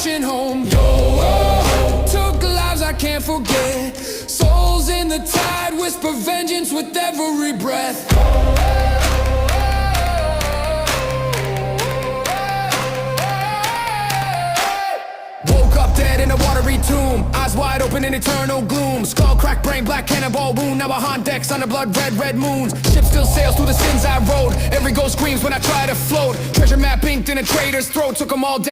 pushing home. Yo, oh, took lives I can't forget. Souls in the tide, whisper vengeance with every breath. Woke up dead in a watery tomb, eyes wide open in eternal gloom. Skull crack, brain black, cannonball wound. Now I haunt decks under blood red, red moons. Ship still sails through the sins I wrote. Every ghost screams when I try to float. Treasure map inked in a traitor's throat. Took them all down.